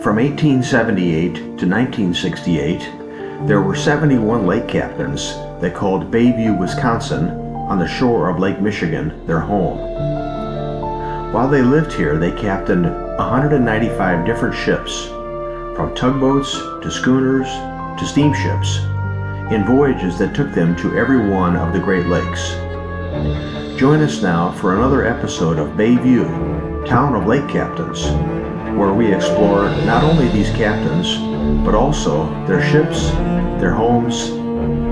From 1878 to 1968, there were 71 lake captains that called Bayview, Wisconsin, on the shore of Lake Michigan, their home. While they lived here, they captained 195 different ships, from tugboats to schooners to steamships, in voyages that took them to every one of the Great Lakes. Join us now for another episode of Bayview, Town of Lake Captains, where we explore not only these captains, but also their ships, their homes,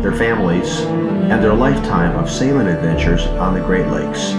their families, and their lifetime of sailing adventures on the Great Lakes.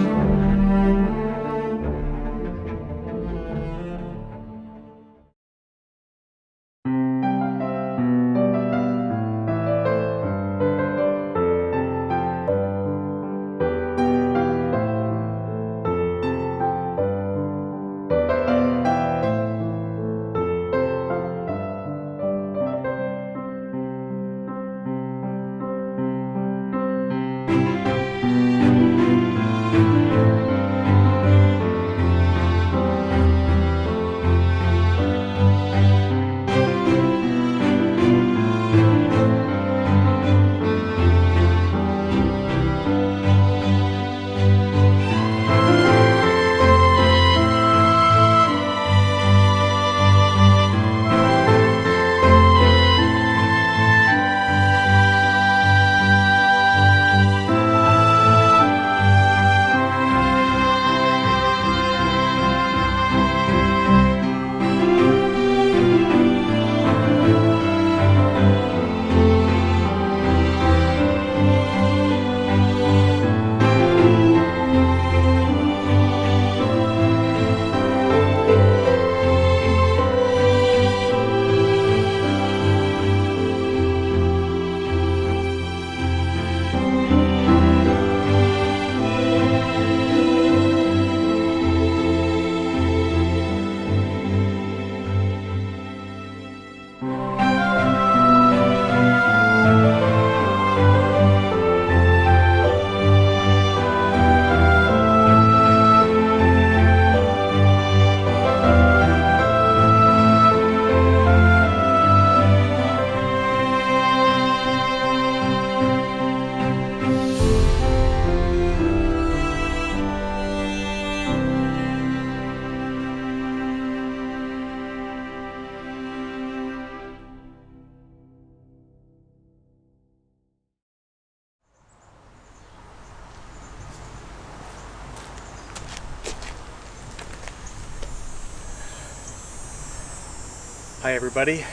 Hi everybody,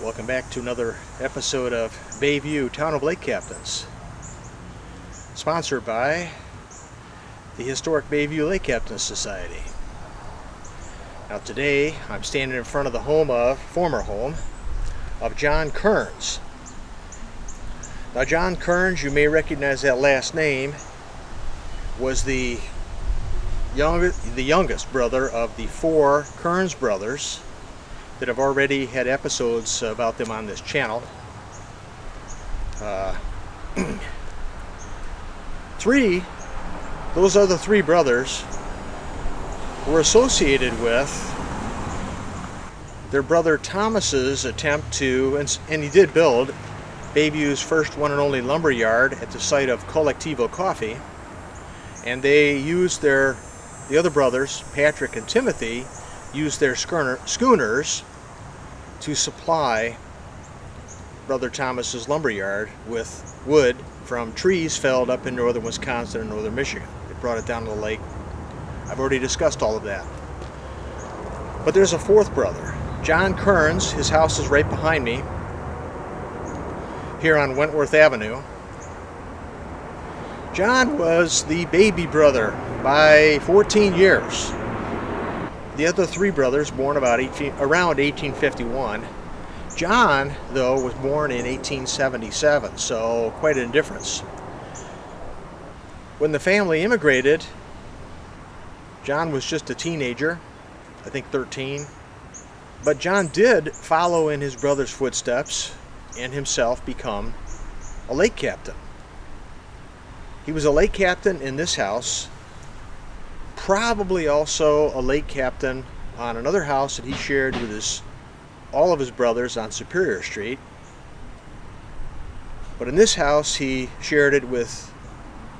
welcome back to another episode of Bayview, Town of Lake Captains, sponsored by the Historic Bayview Lake Captains Society. Now today I'm standing in front of the former home of John Kearns. Now John Kearns, you may recognize that last name, was the youngest brother of the four Kearns brothers that have already had episodes about them on this channel. Those other three brothers were associated with their brother Thomas's attempt to, and he did build Bayview's first one and only lumber yard at the site of Collectivo Coffee, and they used the other brothers, Patrick and Timothy, used their schooners to supply Brother Thomas's lumberyard with wood from trees felled up in northern Wisconsin and northern Michigan. They brought it down to the lake. I've already discussed all of that. But there's a fourth brother, John Kearns. His house is right behind me here on Wentworth Avenue. John was the baby brother by 14 years. The other three brothers born around 1851. John, though, was born in 1877, so quite a difference. When the family immigrated, John was just a teenager, I think 13. But John did follow in his brother's footsteps and himself become a lake captain. He was a lake captain in this house, probably also a lake captain on another house that he shared with all of his brothers on Superior Street. But in this house, he shared it with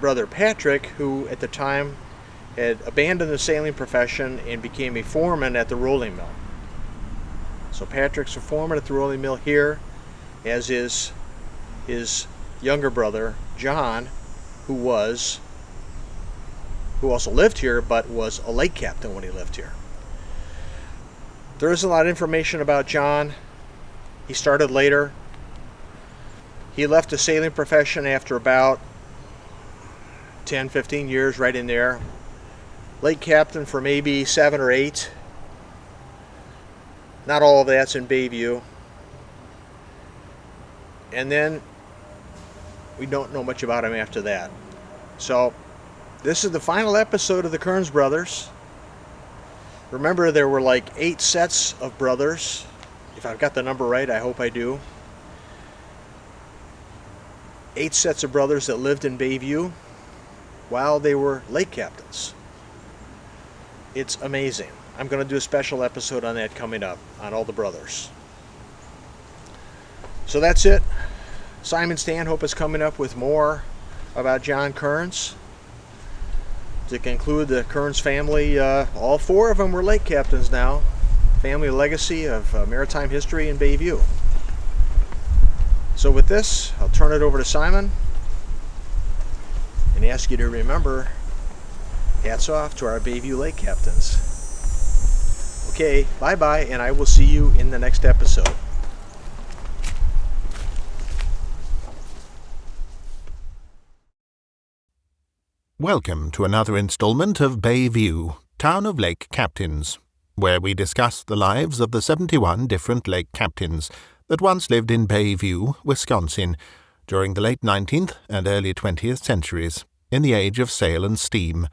brother Patrick, who at the time had abandoned the sailing profession and became a foreman at the rolling mill. So Patrick's a foreman at the rolling mill here, as is his younger brother John, who also lived here but was a lake captain when he lived here. There isn't a lot of information about John. He started later. He left the sailing profession after about 10, 15 years, right in there. Lake captain for maybe 7 or 8. Not all of that's in Bayview. And then we don't know much about him after that. So this is the final episode of the Kearns brothers. Remember, there were like 8 sets of brothers. If I've got the number right, I hope I do. 8 sets of brothers that lived in Bayview while they were lake captains. It's amazing. I'm going to do a special episode on that coming up, on all the brothers. So that's it. Simon Stanhope is coming up with more about John Kearns. To conclude the Kearns family, all 4 of them were lake captains now. Family legacy of maritime history in Bayview. So with this, I'll turn it over to Simon and ask you to remember, hats off to our Bayview lake captains. Okay, bye-bye, and I will see you in the next episode. Welcome to another installment of Bayview, Town of Lake Captains, where we discuss the lives of the 71 different lake captains that once lived in Bayview, Wisconsin, during the late 19th and early 20th centuries, in the age of sail and steam.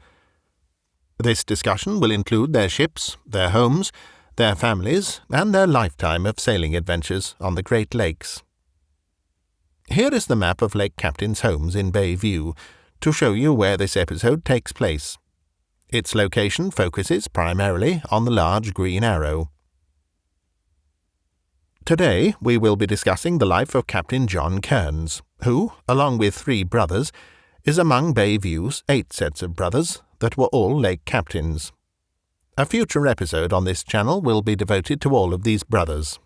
This discussion will include their ships, their homes, their families, and their lifetime of sailing adventures on the Great Lakes. Here is the map of lake captains' homes in Bayview, to show you where this episode takes place. Its location focuses primarily on the large green arrow. Today we will be discussing the life of Captain John Kearns, who, along with 3 brothers, is among Bayview's 8 sets of brothers that were all lake captains. A future episode on this channel will be devoted to all of these brothers.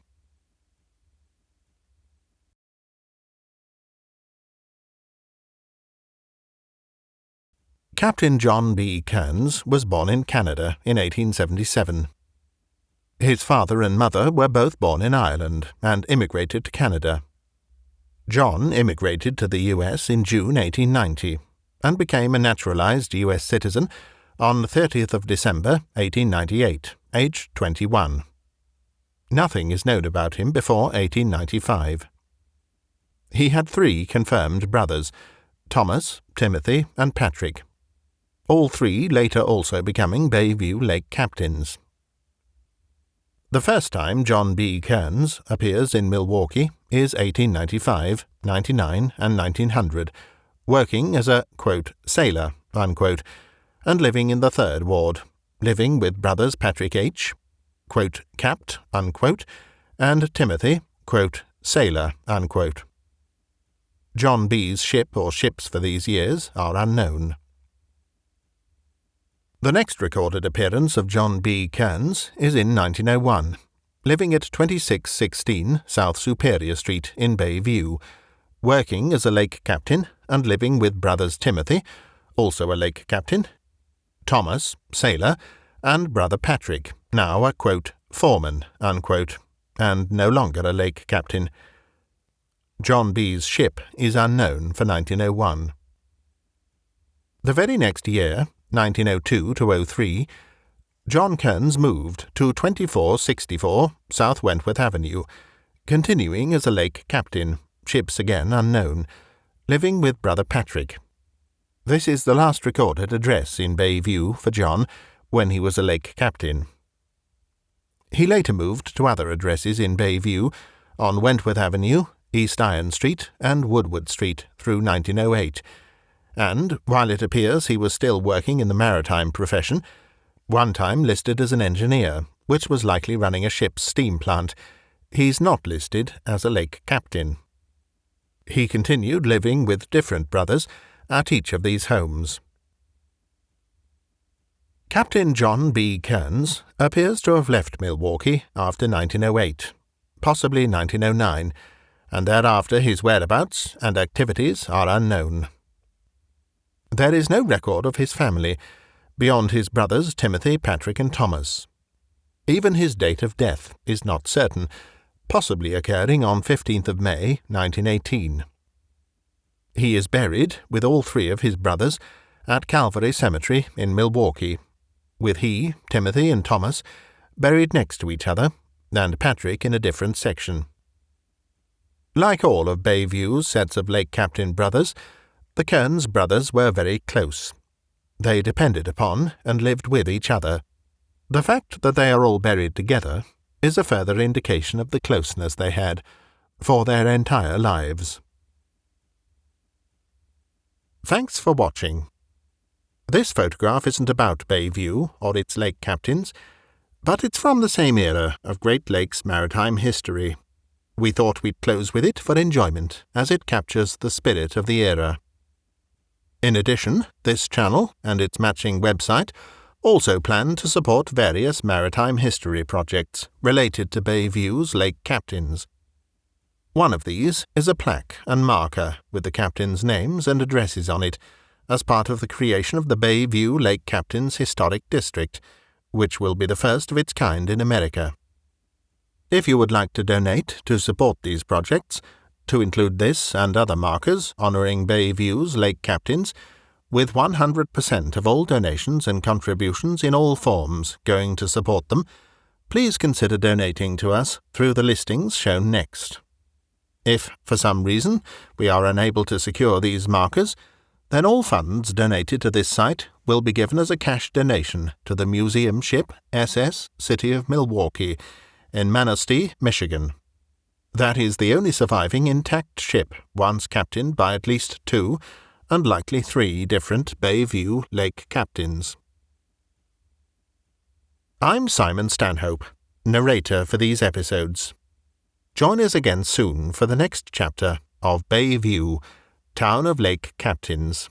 Captain John B. Kearns was born in Canada in 1877. His father and mother were both born in Ireland and immigrated to Canada. John immigrated to the U.S. in June 1890 and became a naturalized U.S. citizen on the 30th of December 1898, aged 21. Nothing is known about him before 1895. He had 3 confirmed brothers, Thomas, Timothy, and Patrick. All 3 later also becoming Bayview lake captains. The first time John B. Kearns appears in Milwaukee is 1895, 99, and 1900, working as a, quote, sailor, unquote, and living in the 3rd Ward, living with brothers Patrick H., quote, capt, unquote, and Timothy, quote, sailor, unquote. John B.'s ship or ships for these years are unknown. The next recorded appearance of John B. Kearns is in 1901, living at 2616 South Superior Street in Bayview, working as a lake captain and living with brothers Timothy, also a lake captain, Thomas, sailor, and brother Patrick, now a, quote, foreman, unquote, and no longer a lake captain. John B.'s ship is unknown for 1901. The very next year, 1902 to 03, John Kearns moved to 2464 South Wentworth Avenue, continuing as a lake captain, ships again unknown, living with brother Patrick. This is the last recorded address in Bayview for John when he was a lake captain. He later moved to other addresses in Bayview on Wentworth Avenue, East Iron Street, and Woodward Street through 1908, and, while it appears he was still working in the maritime profession, one time listed as an engineer, which was likely running a ship's steam plant. He's not listed as a lake captain. He continued living with different brothers at each of these homes. Captain John B. Kearns appears to have left Milwaukee after 1908, possibly 1909, and thereafter his whereabouts and activities are unknown. There is no record of his family, beyond his brothers Timothy, Patrick, and Thomas. Even his date of death is not certain, possibly occurring on 15th of May, 1918. He is buried, with all three of his brothers, at Calvary Cemetery in Milwaukee, with he, Timothy, and Thomas buried next to each other, and Patrick in a different section. Like all of Bayview's sets of lake captain brothers, the Kearns brothers were very close. They depended upon and lived with each other. The fact that they are all buried together is a further indication of the closeness they had for their entire lives. Thanks for watching. This photograph isn't about Bayview or its lake captains, but it's from the same era of Great Lakes maritime history. We thought we'd close with it for enjoyment, as it captures the spirit of the era. In addition, this channel and its matching website also plan to support various maritime history projects related to Bayview's lake captains. One of these is a plaque and marker with the captains' names and addresses on it, as part of the creation of the Bayview Lake Captains Historic District, which will be the first of its kind in America. If you would like to donate to support these projects, to include this and other markers honouring Bayview's lake captains, with 100% of all donations and contributions in all forms going to support them, please consider donating to us through the listings shown next. If, for some reason, we are unable to secure these markers, then all funds donated to this site will be given as a cash donation to the museum ship SS City of Milwaukee in Manistee, Michigan. That is the only surviving intact ship once captained by at least 2 and likely 3 different Bayview lake captains. I'm Simon Stanhope, narrator for these episodes. Join us again soon for the next chapter of Bayview, Town of Lake Captains.